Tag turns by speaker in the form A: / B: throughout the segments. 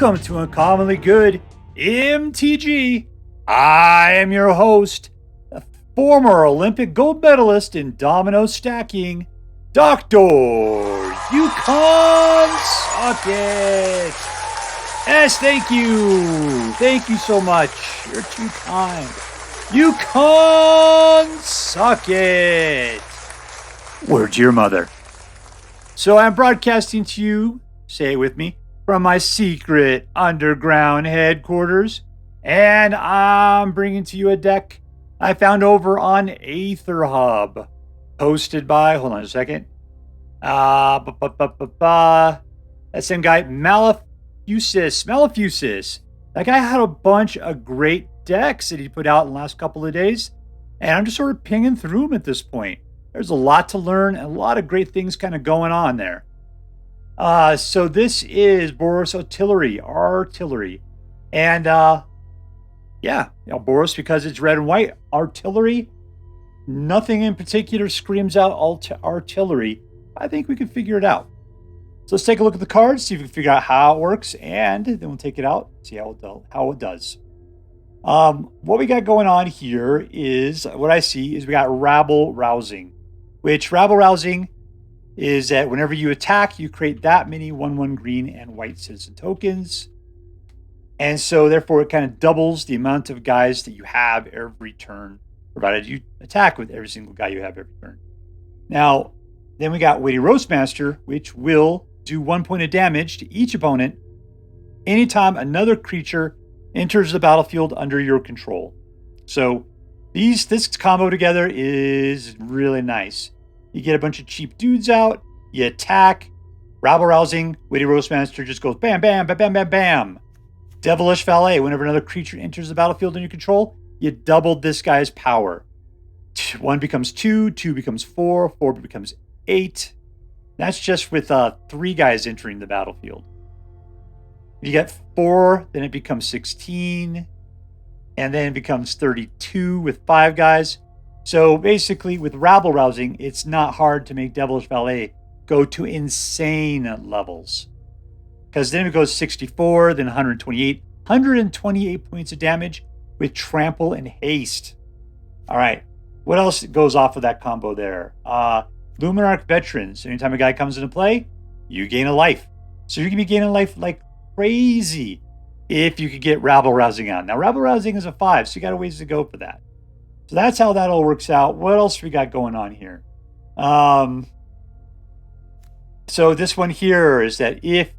A: Welcome to Uncommonly Good MTG. I am your host, a former Olympic gold medalist in domino stacking, Dr. Yukisakura. Yes, thank you. Thank you so much. You're too kind. Yukisakura. Word to your mother. So I'm broadcasting to you, say it with me, from my secret underground headquarters. And I'm bringing to you a deck I found over on Aether Hub, hosted by, hold on a second, that same guy, Malaphusis. That guy had a bunch of great decks that he put out in the last couple of days, and I'm just sort of pinging through them at this point. There's a lot to learn and a lot of great things kind of going on there. So this is Boros Artillery. And Boros, because it's red and white. Artillery, nothing in particular screams out artillery. I think we can figure it out. So let's take a look at the cards, see if we can figure out how it works, and then we'll take it out, see how it does. What we got going on here is, what I see is we got Rabble Rousing, which Rabble Rousing is that whenever you attack, you create that many 1/1 green and white citizen tokens. And so therefore it kind of doubles the amount of guys that you have every turn, provided you attack with every single guy you have every turn. Now, then we got Witty Roastmaster, which will do 1 point of damage to each opponent anytime another creature enters the battlefield under your control. So this combo together is really nice. You get a bunch of cheap dudes out, you attack, Rabble Rousing, Witty Roastmaster just goes bam, bam, bam, bam, bam, bam. Devilish Valet, whenever another creature enters the battlefield under your control, you doubled this guy's power. 1 becomes 2, 2 becomes 4, 4 becomes 8. That's just with 3 guys entering the battlefield. If you get 4, then it becomes 16, and then it becomes 32 with 5 guys. So basically, with Rabble Rousing, it's not hard to make Devilish Valet go to insane levels. Because then it goes 64, then 128. 128 points of damage with Trample and Haste. All right. What else goes off of that combo there? Lunarch Veteran. So anytime a guy comes into play, you gain a life. So you can be gaining life like crazy if you could get Rabble Rousing on. Now, Rabble Rousing is a 5, so you got a ways to go for that. So that's how that all works out. What else we got going on here? So this one here is that if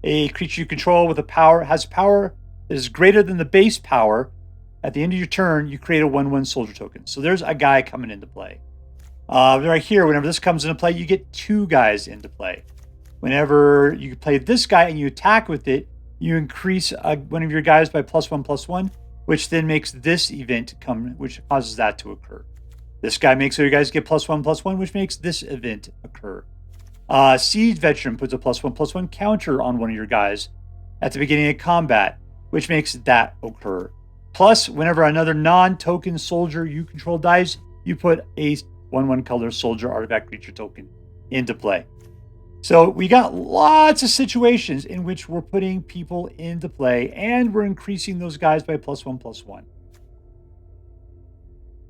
A: a creature you control with has power that is greater than the base power, at the end of your turn, you create a 1/1 soldier token. So there's a guy coming into play. Right here, whenever this comes into play, you get 2 guys into play. Whenever you play this guy and you attack with it, you increase one of your guys by +1/+1, which then makes this event come, which causes that to occur. This guy makes all your guys get +1/+1, which makes this event occur. Siege Veteran puts a +1/+1 counter on one of your guys at the beginning of combat, which makes that occur. Plus, whenever another non-token soldier you control dies, you put a 1/1 color soldier artifact creature token into play. So we got lots of situations in which we're putting people into play, and we're increasing those guys by +1/+1.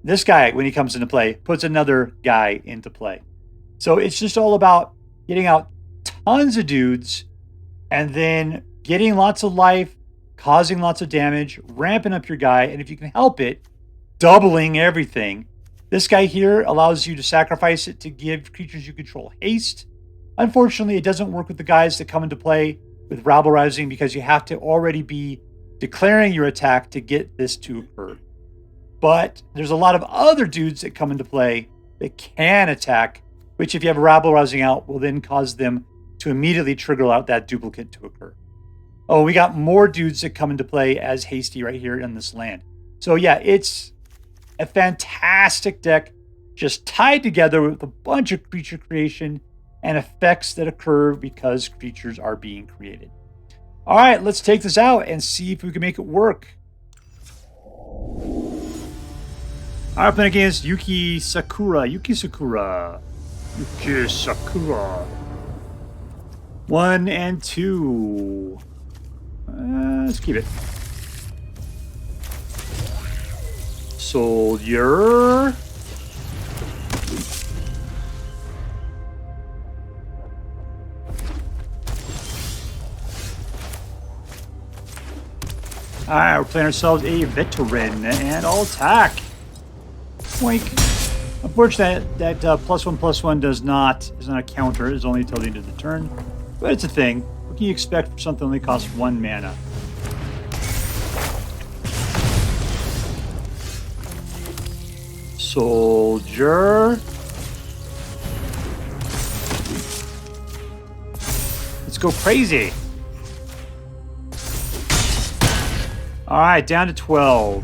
A: This guy, when he comes into play, puts another guy into play. So it's just all about getting out tons of dudes and then getting lots of life, causing lots of damage, ramping up your guy, and if you can help it, doubling everything. This guy here allows you to sacrifice it to give creatures you control haste. Unfortunately, it doesn't work with the guys that come into play with Rabble Rousing because you have to already be declaring your attack to get this to occur. But there's a lot of other dudes that come into play that can attack, which if you have Rabble Rousing out, will then cause them to immediately trigger out that duplicate to occur. Oh, we got more dudes that come into play as hasty right here in this land. So yeah, it's a fantastic deck, just tied together with a bunch of creature creation and effects that occur because creatures are being created. All right, let's take this out and see if we can make it work. I'm playing against Yukisakura. 1 and 2. Let's keep it. Soldier. Alright, we're playing ourselves a Veteran, and I'll attack. Wink. Unfortunately, that +1/+1 is not a counter. It's only until the end of the turn. But it's a thing. What can you expect for something that only costs 1 mana? Soldier. Let's go crazy. Alright, down to 12.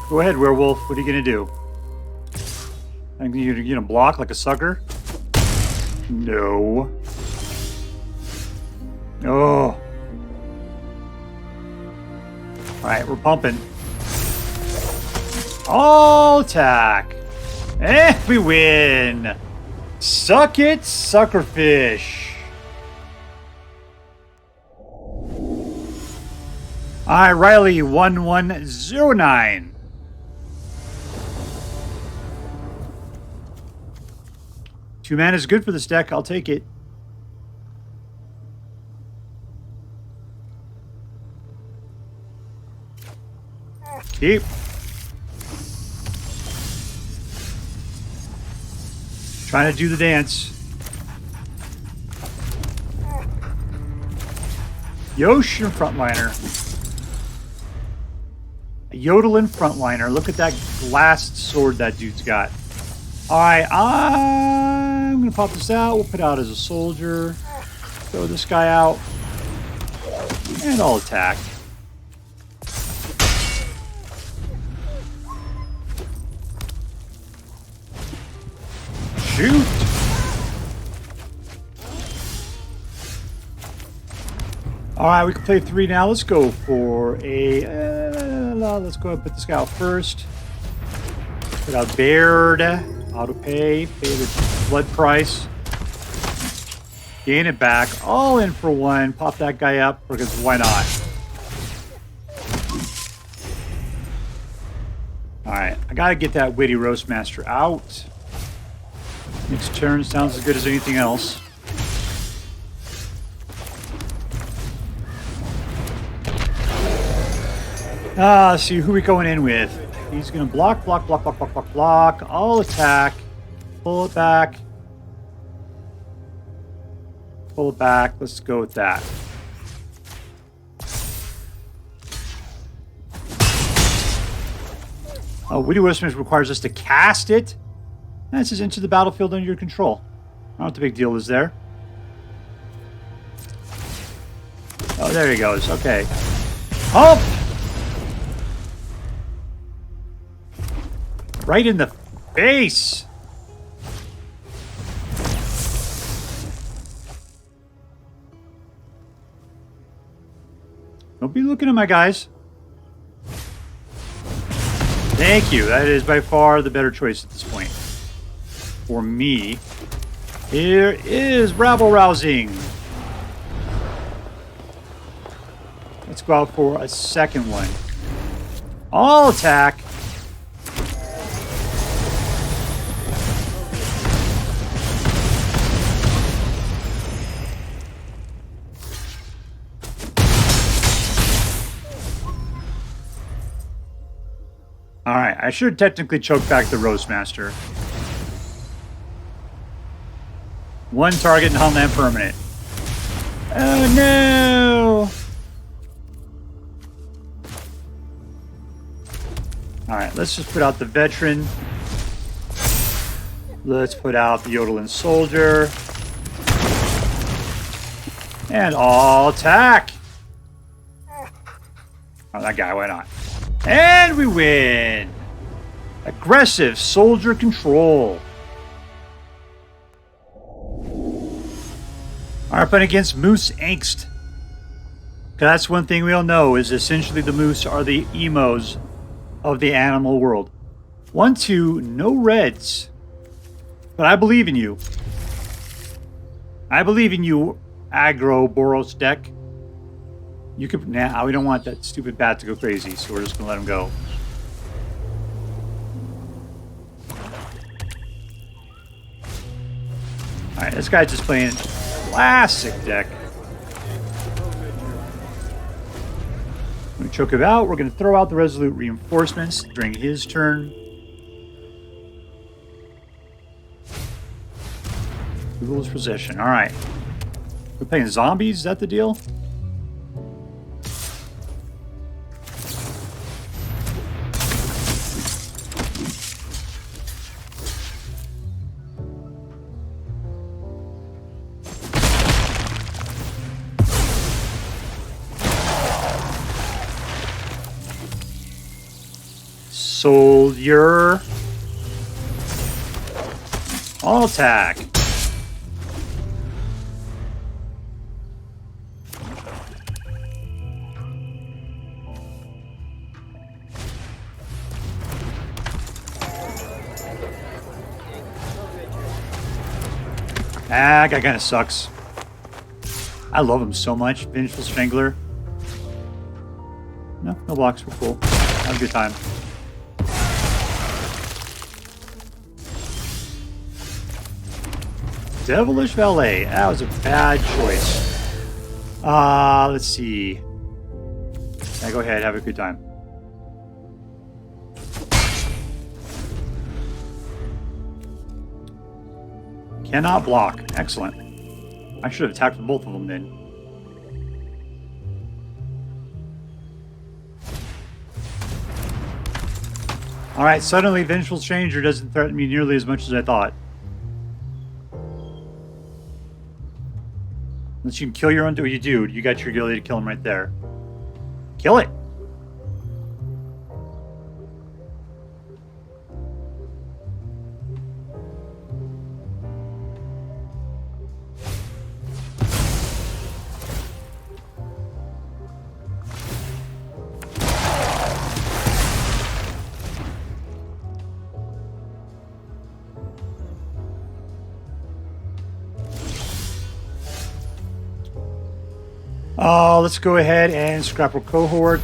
A: Go ahead, Werewolf. What are you going to do? You're going to block like a sucker? No. Oh. Alright, we're pumping. All attack. And we win. Suck it, suckerfish. Alright, Riley 1109. 2 mana is good for this deck. I'll take it. Keep. Trying to do the dance. Yotian Frontliner. A Yotian Frontliner. Look at that glass sword that dude's got. Alright, I'm going to pop this out. We'll put it out as a soldier. Throw this guy out. And I'll attack. Shoot! Alright, we can play 3 now. Let's go for a... let's go ahead and put this guy out first. Put out Baird. Auto pay. Pay the blood price. Gain it back. All in for 1. Pop that guy up because why not? Alright, I gotta get that Witty Roastmaster out. Next turn sounds as good as anything else. Let's see who we going in with. He's gonna block, block, block, block, block, block, block. I'll attack. Pull it back. Pull it back. Let's go with that. Oh, Witty Roastmaster requires us to cast it. This is into the battlefield under your control. I don't know what the big deal is there. Oh, there he goes. Okay. Up! Right in the face! Don't be looking at my guys. Thank you. That is by far the better choice at this point. For me. Here is Rabble Rousing. Let's go out for a second one. All attack. Alright, I should technically choke back the Roastmaster. 1 target and Homeland permanent. Oh no! Alright, let's just put out the Veteran. Let's put out the Yotian Soldier. And all attack! Oh, that guy, why not? And we win! Aggressive soldier control. Alright, playing against MooseAngst. That's one thing we all know is essentially the moose are the emos of the animal world. 1-2, no reds. But I believe in you. I believe in you, aggro Boros deck. You could... Nah, we don't want that stupid bat to go crazy, so we're just going to let him go. Alright, this guy's just playing classic deck. We're going to choke him out. We're going to throw out the Resolute Reinforcements during his turn. Gruul's possession. Alright. We're playing zombies? Is that the deal? Soldier. All attack. Ah, guy kind of sucks. I love him so much. Vengeful Strangler. No blocks. We're cool. Have a good time. Devilish Valet. That was a bad choice. Let's see. Yeah, go ahead. Have a good time. Cannot block. Excellent. I should have attacked with both of them then. Alright, suddenly Vengeful Stranger doesn't threaten me nearly as much as I thought. Unless you can kill your own... You do. You got your ability to kill him right there. Kill it! Let's go ahead and Scrapwork Cohort.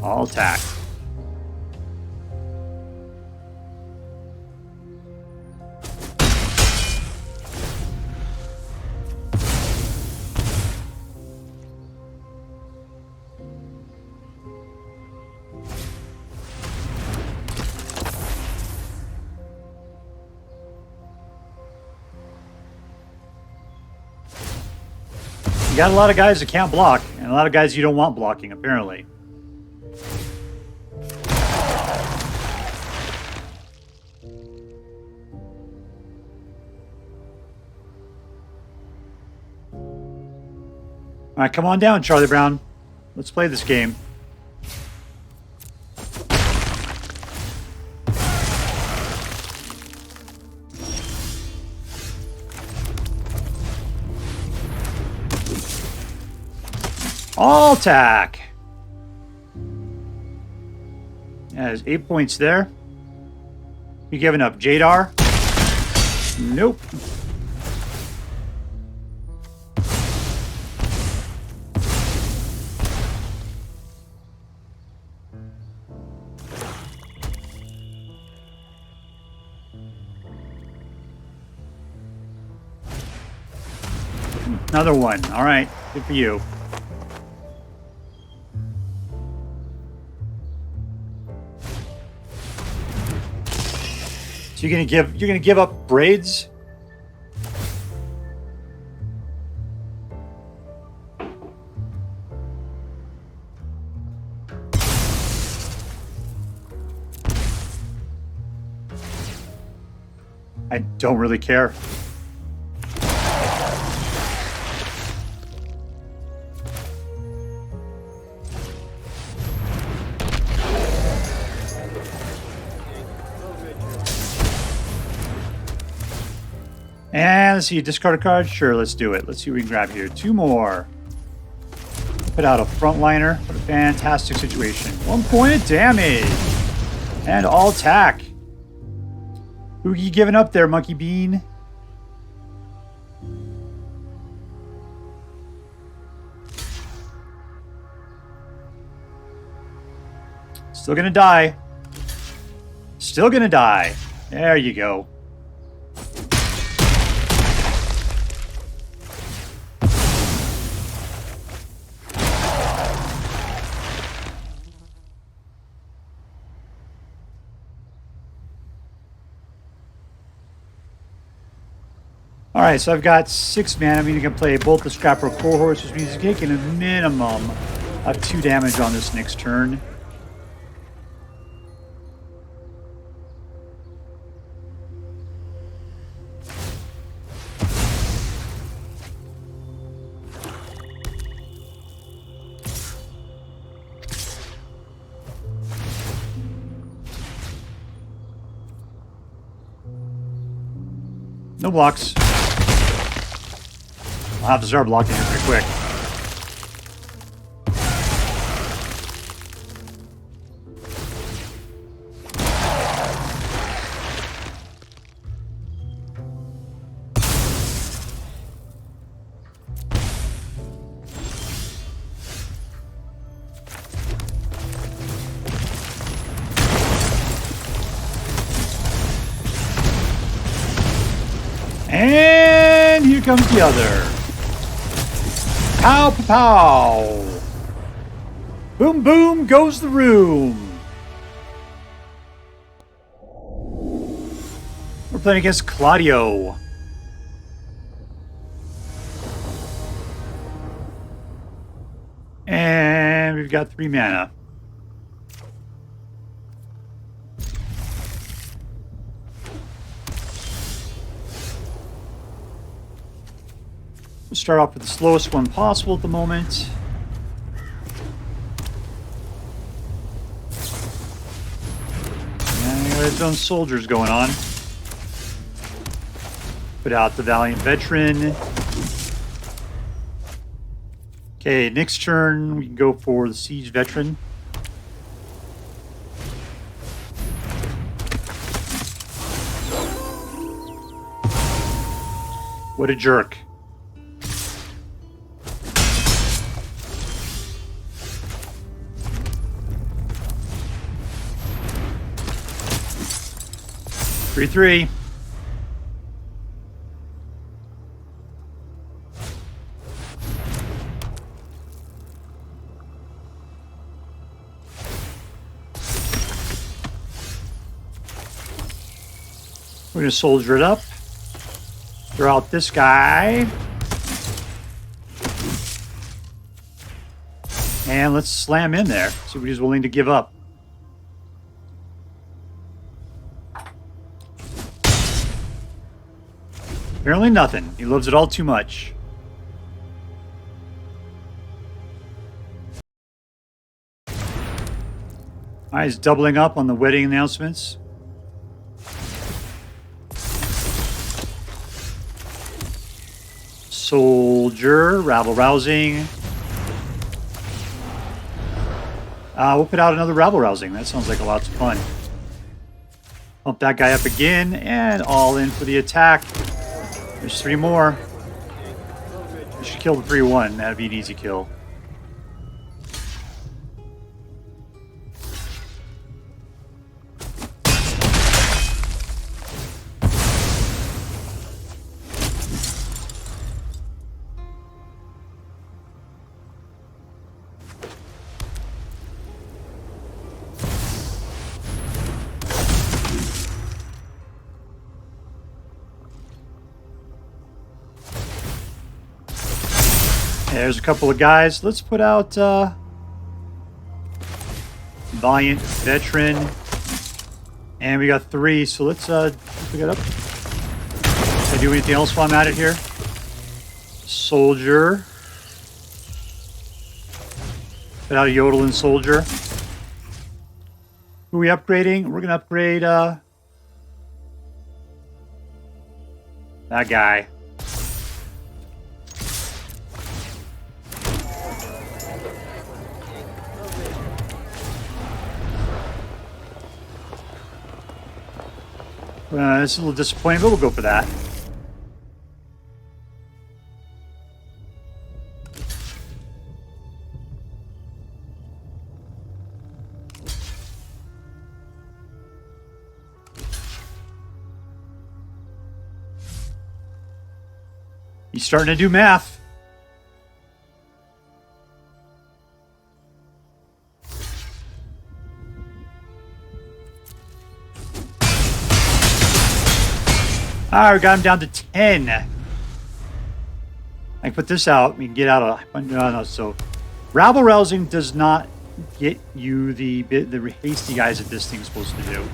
A: All attack. You got a lot of guys that can't block, and a lot of guys you don't want blocking, apparently. Alright, come on down, Charlie Brown. Let's play this game. All attack. Yeah, there's 8 points there. You giving up Jadar? Nope. Another one. All right, good for you. So you're gonna give up braids? I don't really care. And let's see, discard a card? Sure, let's do it. Let's see what we can grab here. 2 more. Put out a Frontliner. What a fantastic situation. 1 point of damage. And all attack. Who you giving up there, Monkey Bean? Still gonna die. Still gonna die. There you go. Alright, so I've got 6 mana. I mean, you can play both the Scrapwork Cohorts, which means you're taking a minimum of 2 damage on this next turn. No blocks. I'll have to start blocking it pretty quick. And here comes the other. Pow, pow, pow. Boom, boom goes the room. We're playing against Claudio. And we've got 3 mana. We'll start off with the slowest one possible at the moment. And he got his own soldiers going on. Put out the Valiant Veteran. Okay, next turn we can go for the Siege Veteran. What a jerk. Three. We're going to soldier it up. Throw out this guy. And let's slam in there. See what he's willing to give up. Apparently nothing. He loves it all too much. Alright, he's doubling up on the wedding announcements. Soldier, Rabble Rousing. We'll put out another Rabble Rousing. That sounds like a lot of fun. Pump that guy up again, and all in for the attack. There's 3 more. We should kill the 3-1. That'd be an easy kill. There's a couple of guys. Let's put out Valiant Veteran. And we got 3, so let's pick it up. Can I do anything else while I'm at it here? Soldier. Put out a Yodeling Soldier. Who are we upgrading? We're going to upgrade That guy. This is a little disappointing, but we'll go for that. He's starting to do math. Alright, we got him down to 10. I can put this out. We can get out of... No, so... Rabble Rousing does not get you the hasty guys that this thing's supposed to do.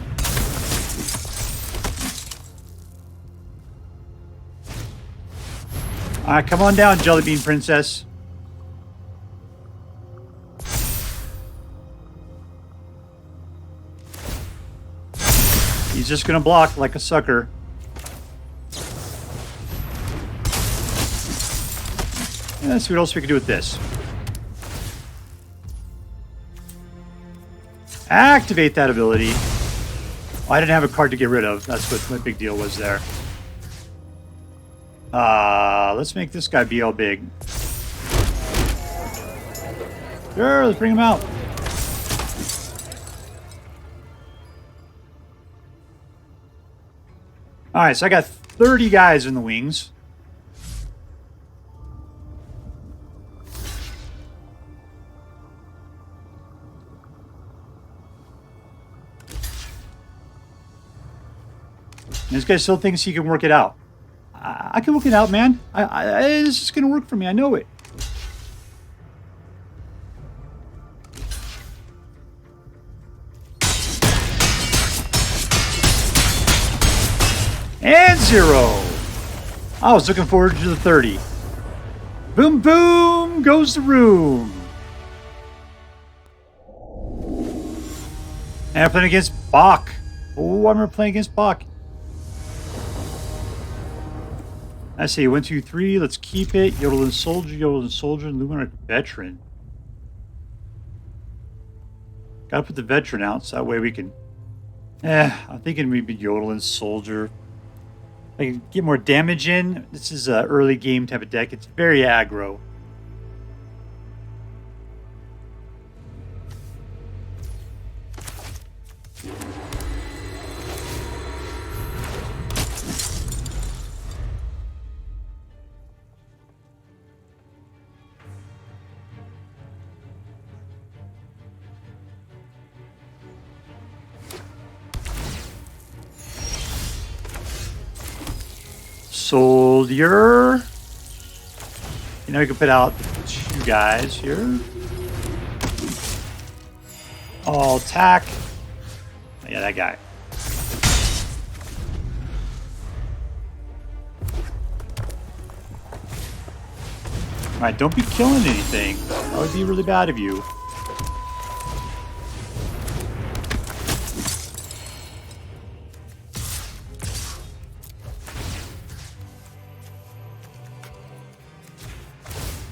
A: Alright, come on down, Jellybean Princess. He's just gonna block like a sucker. Let's see what else we can do with this. Activate that ability. Oh, I didn't have a card to get rid of. That's what my big deal was there. Let's make this guy BL big. Sure, let's bring him out. Alright, so I got 30 guys in the wings. This guy still thinks he can work it out. I can work it out, man. This is going to work for me. I know it. And 0. I was looking forward to the 30. Boom, boom, goes the room. And I'm playing against Bach. Oh, I'm playing against Bach. I say 1, 2, 3. Let's keep it. Yotian Soldier, and Lunarch Veteran. Gotta put the Veteran out so that way we can. I'm thinking maybe Yotian Soldier. I can get more damage in. This is an early game type of deck. It's very aggro. Soldier. You know, we can put out 2 guys here. All attack. Oh, yeah, that guy. Alright, don't be killing anything. That would be really bad of you.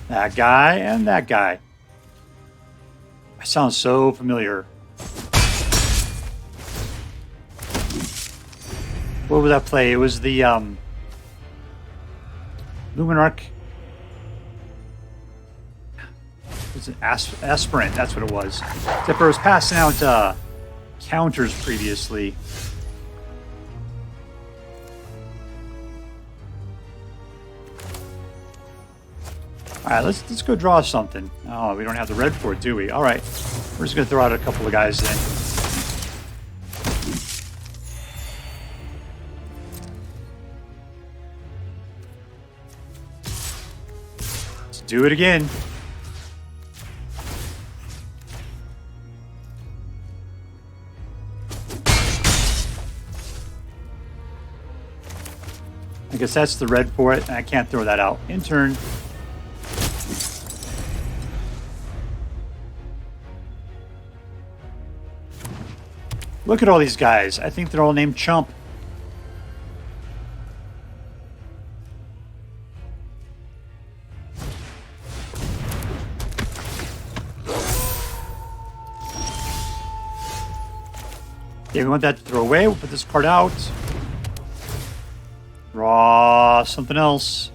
A: That guy and that guy. I sound so familiar. What was that play? It was the Lunarch. It was an aspirant. That's what it was. Except for it was passing out counters previously. Alright, let's go draw something. Oh, we don't have the red for it, do we? Alright. We're just going to throw out a couple of guys then. Let's do it again. I guess that's the red for it. I can't throw that out. In turn. Look at all these guys. I think they're all named Chump. Okay, we want that to throw away. We'll put this card out. Draw something else.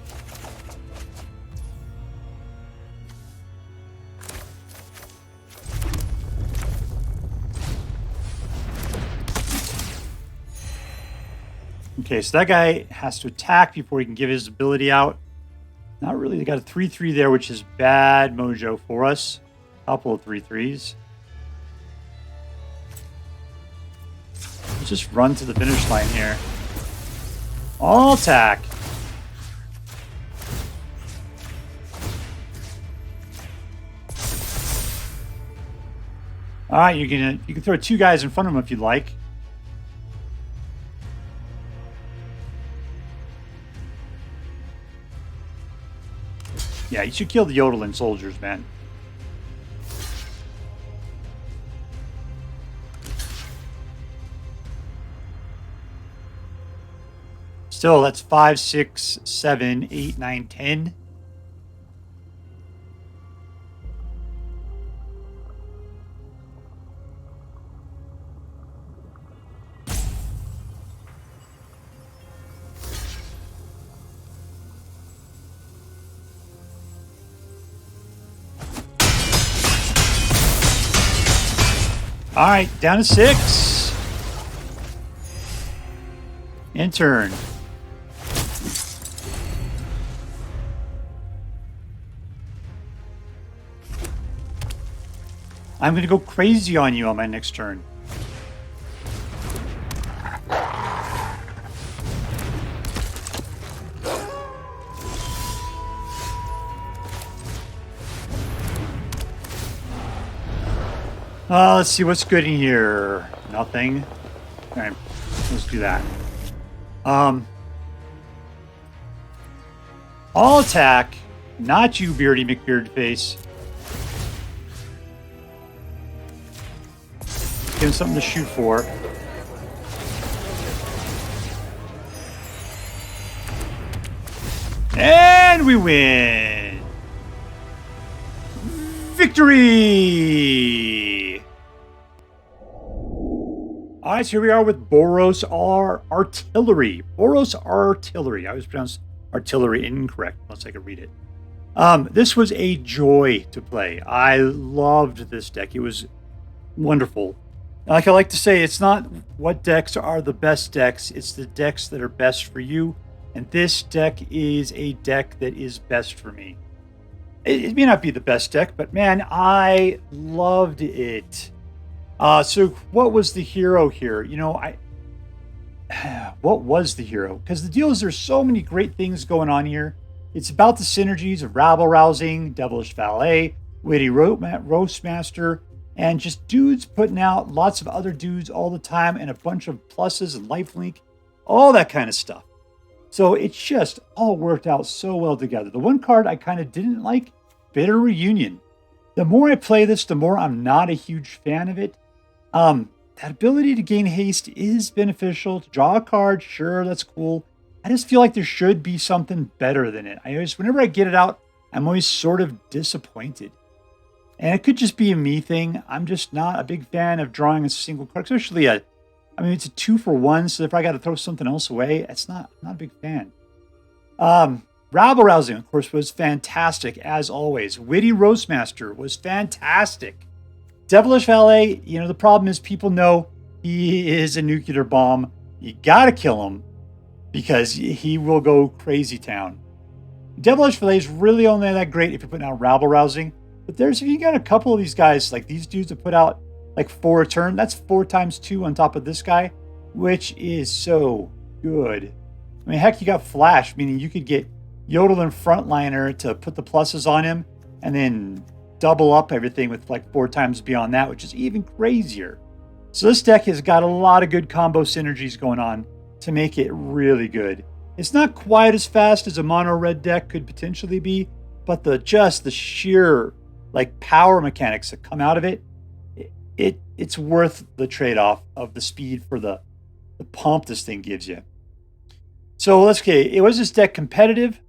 A: Okay, so that guy has to attack before he can give his ability out. Not really. They got a 3-3 there, which is bad mojo for us. Couple of 3-3s. Let's just run to the finish line here. All attack. All right, you can throw 2 guys in front of him if you'd like. Yeah, you should kill the yodeling soldiers, man. Still, that's 5, 6, 7, 8, 9, 10. All right, down to 6. End turn. I'm going to go crazy on you on my next turn. Let's see what's good in here. Nothing. All right, let's do that. All attack. Not you, Beardy McBeardface. Give him something to shoot for. And we win. Victory! All right, so here we are with Boros Artillery. Boros Artillery. I always pronounce artillery incorrect, unless I could read it. This was a joy to play. I loved this deck. It was wonderful. Like I like to say, it's not what decks are the best decks, it's the decks that are best for you. And this deck is a deck that is best for me. It may not be the best deck, but man, I loved it. So what was the hero here? You know, what was the hero? Because the deal is there's so many great things going on here. It's about the synergies of Rabble Rousing, Devilish Valet, Witty Roastmaster, and just dudes putting out lots of other dudes all the time and a bunch of pluses and lifelink, all that kind of stuff. So it just all worked out so well together. The one card I kind of didn't like, Bitter Reunion. The more I play this, the more I'm not a huge fan of it. That ability to gain haste is beneficial. To draw a card, sure, that's cool. I just feel like there should be something better than it. Whenever I get it out, I'm always sort of disappointed. And it could just be a me thing. I'm just not a big fan of drawing a single card, especially it's a 2-for-1, so if I got to throw something else away, I'm not a big fan. Rabble Rousing, of course, was fantastic, as always. Witty Roastmaster was fantastic. Devilish Valet, the problem is people know he is a nuclear bomb. You got to kill him because he will go crazy town. Devilish Valet is really only that great if you're putting out Rabble Rousing. But if you got a couple of these guys, like these dudes that put out like 4 a turn, that's 4 times 2 on top of this guy, which is so good. I mean, heck, you got Flash, meaning you could get Yotian Frontliner to put the pluses on him and then double up everything with like 4 times beyond that, which is even crazier. So this deck has got a lot of good combo synergies going on to make it really good. It's not quite as fast as a mono red deck could potentially be, but the sheer like power mechanics that come out of it's worth the trade-off of the speed for the pump this thing gives you. So let's see. Was this deck competitive?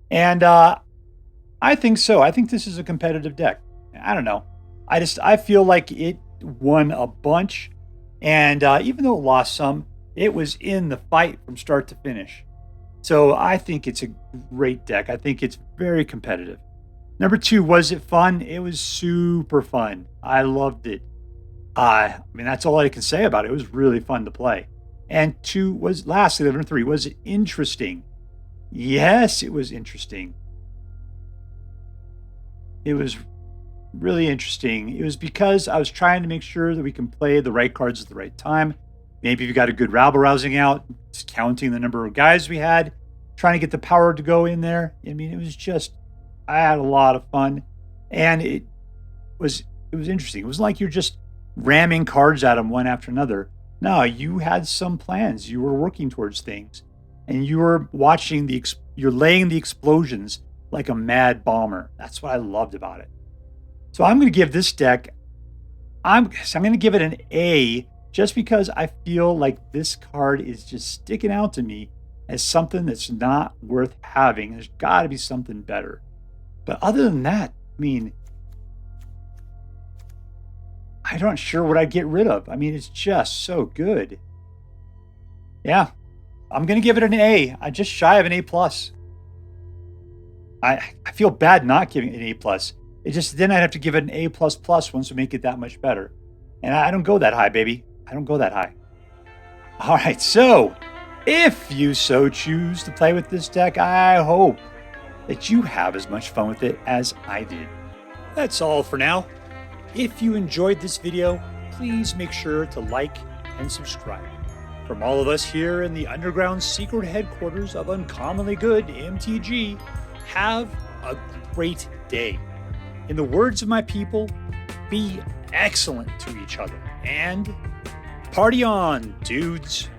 A: And I think so. I think this is a competitive deck. I don't know. I feel like it won a bunch. And even though it lost some, it was in the fight from start to finish. So I think it's a great deck. I think it's very competitive. Number 2, was it fun? It was super fun. I loved it. I mean, that's all I can say about it. It was really fun to play. And 2 was, lastly, number 3, was it interesting? Yes, it was interesting. It was really interesting. It was because I was trying to make sure that we can play the right cards at the right time. Maybe if you got a good Rabble Rousing out, just counting the number of guys we had, trying to get the power to go in there. I mean, it was just, I had a lot of fun, and it was interesting. It wasn't like you're just ramming cards at them one after another. No, you had some plans. You were working towards things, and you were watching you're laying the explosions like a mad bomber. That's what I loved about it. So I'm going to give this deck, I'm going to give it an A, just because I feel like this card is just sticking out to me as something that's not worth having. There's got to be something better. But other than that, I mean, I'm not sure what I'd get rid of. I mean, it's just so good. Yeah, I'm going to give it an A. I'm just shy of an A+. I feel bad not giving it an A+. It just, then I'd have to give it an A++ once we make it that much better. And I don't go that high, baby. I don't go that high. All right, so if you so choose to play with this deck, I hope that you have as much fun with it as I did. That's all for now. If you enjoyed this video, please make sure to like and subscribe. From all of us here in the underground secret headquarters of Uncommonly Good MTG, have a great day. In the words of my people, be excellent to each other, and party on, dudes.